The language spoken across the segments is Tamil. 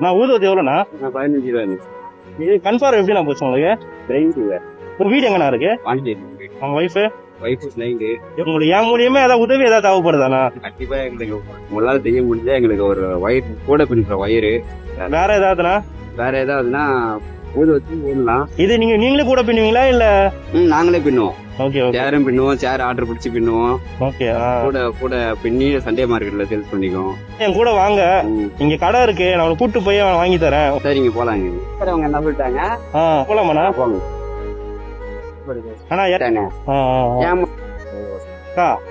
நான் ஊதுவத்தி எவ்வளோண்ணா? 15 ரூபா. இது கன்ஃபார்ம் எப்படிண்ணா போச்சு உங்களுக்கு? உங்க வீடு எங்கண்ணா இருக்கு? உங்க ஒய்ஃபு உங்களுக்கு என் மூலியமா ஏதாவது உதவி ஏதாவது தேவைப்படுதாண்ணா? கண்டிப்பா எங்களுக்கு உங்களால செய்ய முடிஞ்சா எங்களுக்கு ஒரு வயிறு கூட பிடிக்கிற வயிறு வேற ஏதாவதுண்ணா? வேற ஏதாவதுன்னா ஊத வச்சு ஊதலாம். இது நீங்களே கூட பின்னுவீங்களா இல்ல? நாங்களே பின்னுவோம். Okay okay. சேரும் பின்னுவோம், சேர் ஆர்டர் பிடிச்சி பின்னுவோம். ஓகே. கூட கூட பின்னி சண்டே மார்க்கெட்ல சேல்ஸ் பண்ணிக்குவோம். என் கூட வாங்க, இங்க கடை இருக்கு, நான் உங்களை கூட்டு போய் வாங்கி தரேன். சரிங்க போலாங்க. அவங்க என்ன சொல்லிட்டாங்க? போலாமாண்ணா? போங்க. ஆனா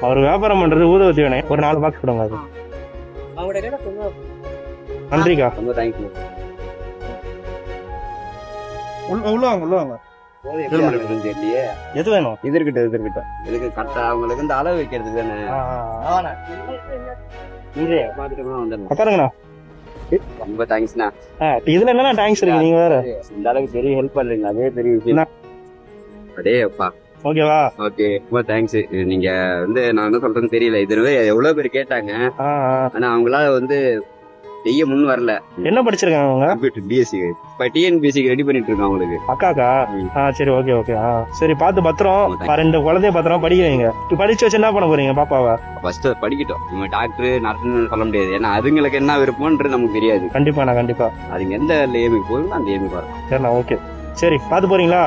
அவர் வியாபாரம் பண்றது ஊதுவத்தி வேணும், ஒரு 4 பாக்ஸ் கொடுங்க. அது நன்றிக்கா. ரொம்ப தேங்க்யூ. உள்ள வாங்க. எது வேணும்? எதிர்கிட்ட இதுக்கு கரெக்டா அவங்களுக்கு இந்த அளவு வைக்கிறது தானே. உட்காருங்கண்ணா. ரொம்ப தேங்க்ஸ்ண்ணா. இதுல என்னன்னா தேங்க்ஸ் இருக்கு, நீங்க வேற இந்த அளவுக்கு பெரிய ஹெல்ப் பண்றீங்க, அதே பெரிய விஷயம். அடே அப்பா. ஓகேவா? ஓகே, ரொம்ப தேங்க்ஸ். நீங்க நான் என்ன சொல்றேன்னு தெரியல. இதுவே எவ்வளவு பேர் கேட்டாங்க, ஆனா அவங்களால செய்ய முன் வரல. என்ன படிச்சிருக்காங்க அவங்க? Computer BSc. இப்ப டிஎன்பிஎஸ்சிக்கு ரெடி பண்ணிட்டு இருக்காங்க அவங்களுக்கு. அக்காக்கா? சரி ஓகே ஓகே. சரி பார்த்து பத்திரம், 2 குழந்தைய பத்திரம் படிக்க வைங்க. படிச்சு வச்சு என்ன பண்ண போறீங்க பாப்பாவை? ஃபர்ஸ்ட் படிக்கட்டும். இவங்க டாக்டர் நர்ஸ்ன்னு சொல்ல முடியாது, ஏன்னா அதுங்களுக்கு என்ன விருப்பம்ன்றது நமக்கு தெரியாது. கண்டிப்பா. அதுங்க எந்த ஏமிக்கு போகுதுன்னா அந்த ஏமிக்கு வரும். சரிண்ணா. ஓகே சரி, பார்த்து போறீங்களா?